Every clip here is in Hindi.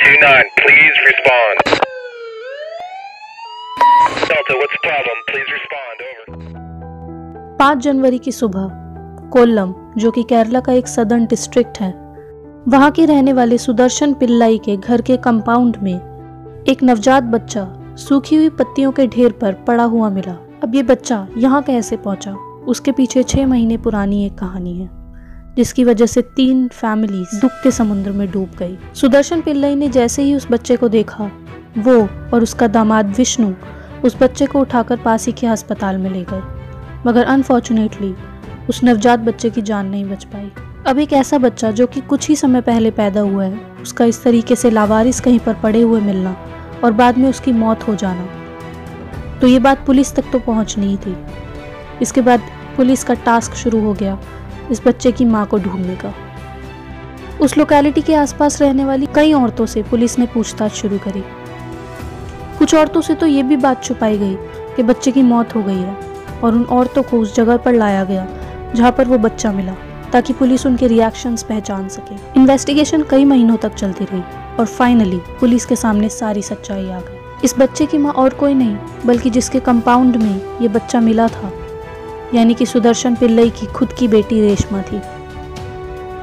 929, please respond. Delta, what's the problem? Please respond. Over. 5 जनवरी की सुबह कोल्लम, जो कि केरला का एक सदर्न डिस्ट्रिक्ट है, वहां के रहने वाले सुदर्शन पिल्लाई के घर के कंपाउंड में एक नवजात बच्चा सूखी हुई पत्तियों के ढेर पर पड़ा हुआ मिला। अब ये बच्चा यहाँ कैसे पहुंचा, उसके पीछे 6 महीने पुरानी एक कहानी है, जिसकी वजह से 3 फैमिलीज दुख के समुद्र में डूब गई। सुदर्शन पिल्लाई ने जैसे ही उस बच्चे को देखा, वो और उसका दामाद विष्णु उस बच्चे को उठाकर पास ही के अस्पताल में ले गए, मगर अनफॉर्चुनेटली उस नवजात बच्चे की जान नहीं बच पाई। अब एक ऐसा बच्चा जो कि कुछ ही समय पहले पैदा हुआ है, उसका इस तरीके से लावारिस कहीं पर पड़े हुए मिलना और बाद में उसकी मौत हो जाना, तो ये बात पुलिस तक तो पहुंचनी ही थी। इसके बाद पुलिस का टास्क शुरू हो गया इस बच्चे की मां को ढूंढने का। उस लोकेलिटी के आसपास रहने वाली कई औरतों से पुलिस ने पूछताछ शुरू करी। कुछ औरतों से तो ये भी बात छुपाई गई कि बच्चे की मौत हो गई है, और उन औरतों को उस जगह पर लाया गया जहां पर वो बच्चा मिला, ताकि पुलिस उनके रिएक्शंस पहचान सके। इन्वेस्टिगेशन कई महीनों तक चलती रही और फाइनली पुलिस के सामने सारी सच्चाई आ गई। इस बच्चे की मां और कोई नहीं बल्कि जिसके कंपाउंड में ये बच्चा मिला था, यानी कि सुदर्शन पिल्लाई की खुद की बेटी रेशमा थी।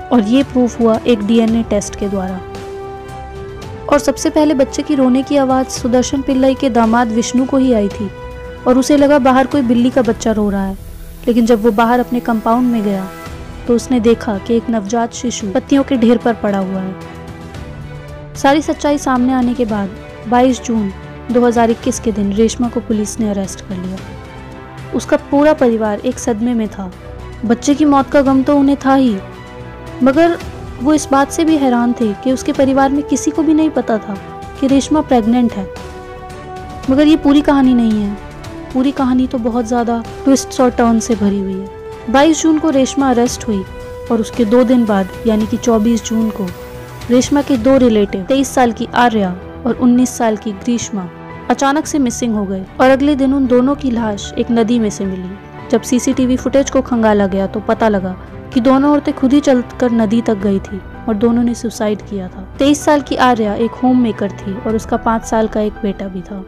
और ये प्रूफ हुआ एक डीएनए टेस्ट के द्वारा। और सबसे पहले बच्चे की रोने की आवाज़ सुदर्शन पिल्लाई के दामाद विष्णु को ही आई थी, और उसे लगा बाहर कोई बिल्ली का बच्चा रो रहा है। लेकिन जब वो बाहर अपने कंपाउंड में गया तो उसने देखा कि एक नवजात शिशु पत्तियों के ढेर पर पड़ा हुआ है। सारी सच्चाई सामने आने के बाद 22 जून 2021 के दिन रेशमा को पुलिस ने अरेस्ट कर लिया। उसका पूरा परिवार एक सदमे में था। बच्चे की मौत का गम तो उन्हें था ही, मगर वो इस बात से भी हैरान थे कि उसके परिवार में किसी को भी नहीं पता था कि रेशमा प्रेग्नेंट है। मगर ये पूरी कहानी नहीं है। पूरी कहानी तो बहुत ज़्यादा ट्विस्ट्स और टर्न से भरी हुई है। 22 जून को रेशमा अरेस्ट हुई और उसके 2 दिन बाद यानी कि 24 जून को रेशमा के 2 रिलेटिव 23 साल की आर्या और 19 साल की ग्रीष्मा अचानक से मिसिंग हो गए, और अगले दिन उन दोनों की लाश एक नदी में से मिली। जब सीसीटीवी फुटेज को खंगाला गया तो पता लगा कि दोनों औरतें खुद ही चलकर नदी तक गई थी और दोनों ने सुसाइड किया था। 23 साल की आर्या एक होम मेकर थी और उसका 5 साल का एक बेटा भी था।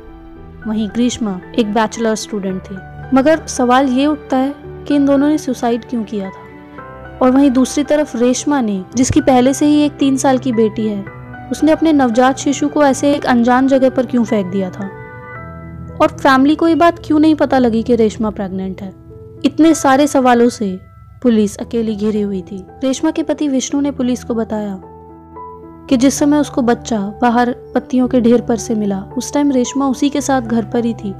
वहीं ग्रीष्मा एक बैचलर स्टूडेंट थी। मगर सवाल ये उठता है कि इन दोनों ने सुसाइड क्यों किया था। और वहीं दूसरी तरफ रेशमा ने, जिसकी पहले से ही एक 3 साल की बेटी है, उसने अपने नवजात शिशु को ऐसे एक अनजान जगह पर क्यों फेंक दिया था। और फैमिली को ये बात क्यों नहीं पता लगी कि रेशमा प्रेग्नेंट है। इतने सारे सवालों से पुलिस अकेली घिरी हुई थी। रेशमा के पति विष्णु ने पुलिस को बताया कि जिस समय उसको बच्चा बाहर पत्तियों के ढेर पर से मिला, उस टाइम रेशमा उसी के साथ घर पर ही थी,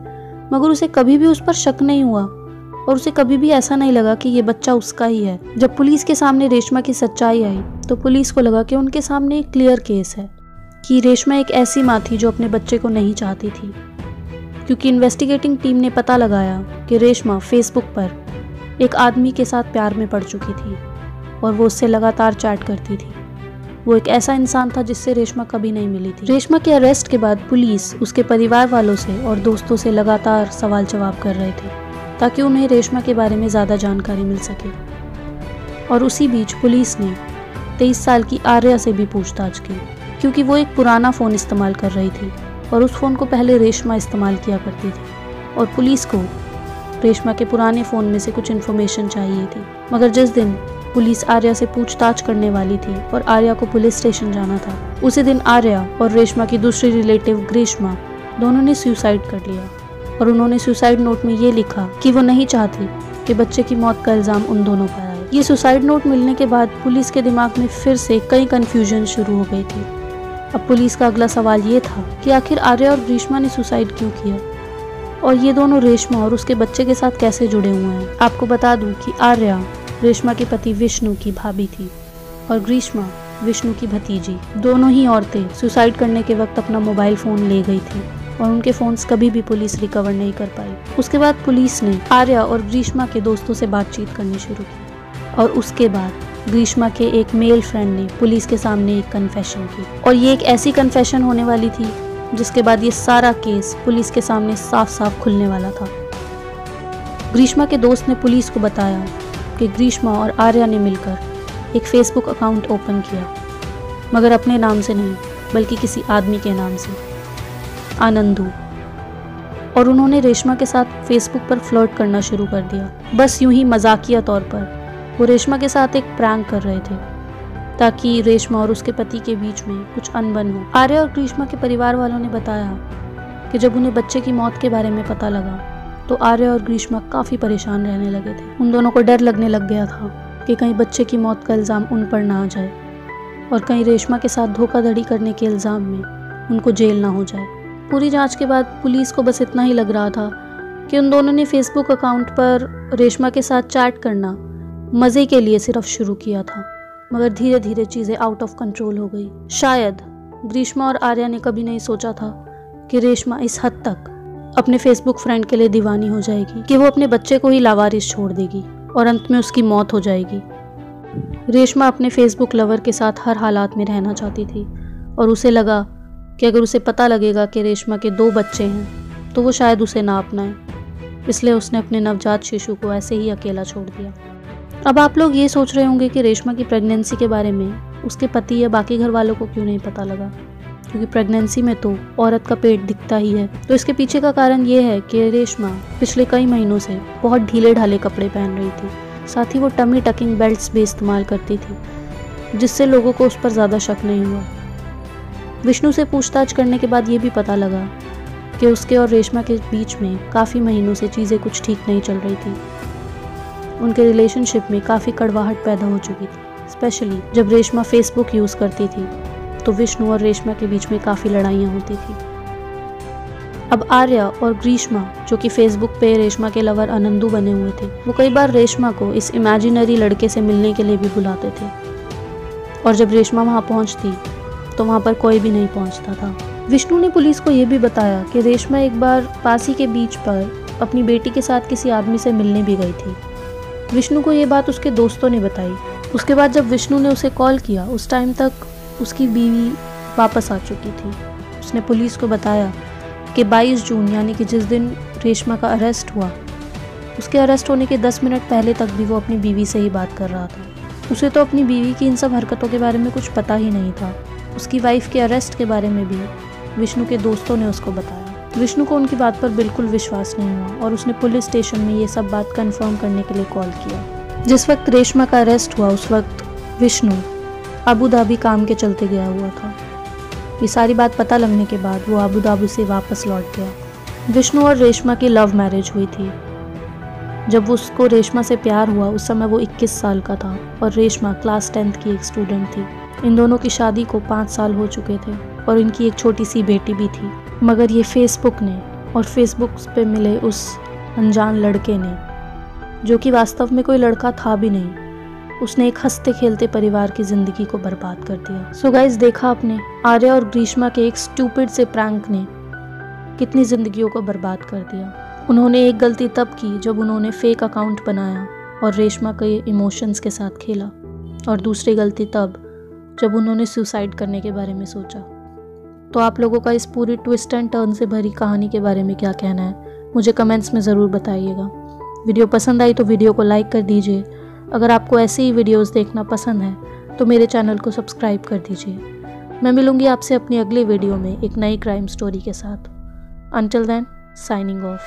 मगर उसे कभी भी उस पर शक नहीं हुआ और उसे कभी भी ऐसा नहीं लगा कि ये बच्चा उसका ही है। जब पुलिस के सामने रेशमा की सच्चाई आई तो पुलिस को लगा कि उनके सामने एक क्लियर केस है कि रेशमा एक ऐसी माँ थी जो अपने बच्चे को नहीं चाहती थी, क्योंकि इन्वेस्टिगेटिंग टीम ने पता लगाया कि रेशमा फेसबुक पर एक आदमी के साथ प्यार में पड़ चुकी थी और वो उससे लगातार चैट करती थी। वो एक ऐसा इंसान था जिससे रेशमा कभी नहीं मिली थी। रेशमा के अरेस्ट के बाद पुलिस उसके परिवार वालों से और दोस्तों से लगातार सवाल जवाब कर रहे थे ताकि उन्हें रेशमा के बारे में ज़्यादा जानकारी मिल सके। और उसी बीच पुलिस ने 23 साल की आर्या से भी पूछताछ की, क्योंकि वो एक पुराना फ़ोन इस्तेमाल कर रही थी और उस फ़ोन को पहले रेशमा इस्तेमाल किया करती थी, और पुलिस को रेशमा के पुराने फ़ोन में से कुछ इन्फॉर्मेशन चाहिए थी। मगर जिस दिन पुलिस आर्या से पूछताछ करने वाली थी और आर्या को पुलिस स्टेशन जाना था, उसी दिन आर्या और रेशमा की दूसरी रिलेटिव ग्रीष्मा दोनों ने सुसाइड कर लिया। और उन्होंने सुसाइड नोट में ये लिखा कि वो नहीं चाहती कि बच्चे की मौत का इल्ज़ाम उन दोनों पर आए। ये सुसाइड नोट मिलने के बाद पुलिस के दिमाग में फिर से कई कन्फ्यूजन शुरू हो गई थी। अब पुलिस का अगला सवाल ये था कि आखिर आर्या और ग्रीष्मा ने सुसाइड क्यों किया, और ये दोनों रेशमा और उसके बच्चे के साथ कैसे जुड़े हुए हैं। आपको बता दूं कि आर्या रेशमा के पति विष्णु की भाभी थी और ग्रीष्मा विष्णु की भतीजी। दोनों ही औरतें सुसाइड करने के वक्त अपना मोबाइल फ़ोन ले गई थी और उनके फ़ोन्स कभी भी पुलिस रिकवर नहीं कर पाई। उसके बाद पुलिस ने आर्या और ग्रीष्मा के दोस्तों से बातचीत करनी शुरू की, और उसके बाद ग्रीष्मा के एक मेल फ्रेंड ने पुलिस के सामने एक कन्फेशन की, और ये एक ऐसी कन्फेशन होने वाली थी जिसके बाद ये सारा केस पुलिस के सामने साफ साफ खुलने वाला था। ग्रीष्मा के दोस्त ने पुलिस को बताया कि ग्रीष्मा और आर्या ने मिलकर एक फेसबुक अकाउंट ओपन किया, मगर अपने नाम से नहीं, बल्कि किसी आदमी के नाम से, आनंदू। और उन्होंने रेशमा के साथ फेसबुक पर फ्लर्ट करना शुरू कर दिया। बस यूं ही मजाकिया तौर पर वो रेशमा के साथ एक प्रैंक कर रहे थे ताकि रेशमा और उसके पति के बीच में कुछ अनबन हो। आर्या और ग्रीष्मा के परिवार वालों ने बताया कि जब उन्हें बच्चे की मौत के बारे में पता लगा तो आर्या और ग्रीष्मा काफ़ी परेशान रहने लगे थे। उन दोनों को डर लगने लग गया था कि कहीं बच्चे की मौत का इल्ज़ाम उन पर ना आ जाए और कहीं रेशमा के साथ धोखाधड़ी करने के इल्ज़ाम में उनको जेल ना हो जाए। पूरी जांच के बाद पुलिस को बस इतना ही लग रहा था कि उन दोनों ने फेसबुक अकाउंट पर रेशमा के साथ चैट करना मज़े के लिए सिर्फ शुरू किया था, मगर धीरे धीरे चीज़ें आउट ऑफ कंट्रोल हो गई। शायद ग्रीष्मा और आर्या ने कभी नहीं सोचा था कि रेशमा इस हद तक अपने फेसबुक फ्रेंड के लिए दीवानी हो जाएगी कि वो अपने बच्चे को ही लावारिस छोड़ देगी और अंत में उसकी मौत हो जाएगी। रेशमा अपने फेसबुक लवर के साथ हर हालात में रहना चाहती थी और उसे लगा कि अगर उसे पता लगेगा कि रेशमा के 2 बच्चे हैं तो वो शायद उसे ना अपनाए, इसलिए उसने अपने नवजात शिशु को ऐसे ही अकेला छोड़ दिया। अब आप लोग ये सोच रहे होंगे कि रेशमा की प्रेगनेंसी के बारे में उसके पति या बाकी घर वालों को क्यों नहीं पता लगा, क्योंकि प्रेगनेंसी में तो औरत का पेट दिखता ही है। तो इसके पीछे का कारण ये है कि रेशमा पिछले कई महीनों से बहुत ढीले ढाले कपड़े पहन रही थी, साथ ही वो टमी टकिंग बेल्ट्स भी इस्तेमाल करती थी, जिससे लोगों को उस पर ज़्यादा शक नहीं हुआ। विष्णु से पूछताछ करने के बाद ये भी पता लगा कि उसके और रेशमा के बीच में काफ़ी महीनों से चीज़ें कुछ ठीक नहीं चल रही थी। उनके रिलेशनशिप में काफ़ी कड़वाहट पैदा हो चुकी थी, स्पेशली जब रेशमा फेसबुक यूज़ करती थी तो विष्णु और रेशमा के बीच में काफ़ी लड़ाइयाँ होती थी। अब आर्या और ग्रीष्मा, जो कि फेसबुक पे रेशमा के लवर आनंदू बने हुए थे, वो कई बार रेशमा को इस इमेजिनरी लड़के से मिलने के लिए भी बुलाते थे, और जब रेशमा वहाँ पहुँचती तो वहाँ पर कोई भी नहीं पहुँचता था। विष्णु ने पुलिस को ये भी बताया कि रेशमा एक बार पास ही के बीच पर अपनी बेटी के साथ किसी आदमी से मिलने भी गई थी। विष्णु को ये बात उसके दोस्तों ने बताई। उसके बाद जब विष्णु ने उसे कॉल किया, उस टाइम तक उसकी बीवी वापस आ चुकी थी। उसने पुलिस को बताया कि 22 जून यानी कि जिस दिन रेशमा का अरेस्ट हुआ, उसके अरेस्ट होने के 10 मिनट पहले तक भी वो अपनी बीवी से ही बात कर रहा था। उसे तो अपनी बीवी की इन सब हरकतों के बारे में कुछ पता ही नहीं था। उसकी वाइफ के अरेस्ट के बारे में भी विष्णु के दोस्तों ने उसको बताया। विष्णु को उनकी बात पर बिल्कुल विश्वास नहीं हुआ और उसने पुलिस स्टेशन में ये सब बात कंफर्म करने के लिए कॉल किया। जिस वक्त रेशमा का अरेस्ट हुआ उस वक्त विष्णु अबू धाबी काम के चलते गया हुआ था। ये सारी बात पता लगने के बाद वो अबू धाबी से वापस लौट गया। विष्णु और रेशमा की लव मैरिज हुई थी। जब उसको रेशमा से प्यार हुआ उस समय वो 21 साल का था और रेशमा क्लास 10th की एक स्टूडेंट थी। इन दोनों की शादी को 5 साल हो चुके थे और इनकी एक छोटी सी बेटी भी थी। मगर ये फेसबुक ने और फेसबुक पे मिले उस अनजान लड़के ने, जो कि वास्तव में कोई लड़का था भी नहीं, उसने एक हंसते खेलते परिवार की जिंदगी को बर्बाद कर दिया। सो गाइस, देखा आपने, आर्या और ग्रीष्मा के एक स्टूपिड से प्रैंक ने कितनी जिंदगियों को बर्बाद कर दिया। उन्होंने एक गलती तब की जब उन्होंने फेक अकाउंट बनाया और रेशमा के इमोशंस के साथ खेला, और दूसरी गलती तब जब उन्होंने सुसाइड करने के बारे में सोचा। तो आप लोगों का इस पूरी ट्विस्ट एंड टर्न से भरी कहानी के बारे में क्या कहना है, मुझे कमेंट्स में ज़रूर बताइएगा। वीडियो पसंद आई तो वीडियो को लाइक कर दीजिए। अगर आपको ऐसे ही वीडियोस देखना पसंद है तो मेरे चैनल को सब्सक्राइब कर दीजिए। मैं मिलूंगी आपसे अपनी अगली वीडियो में एक नई क्राइम स्टोरी के साथ। Until then, signing off.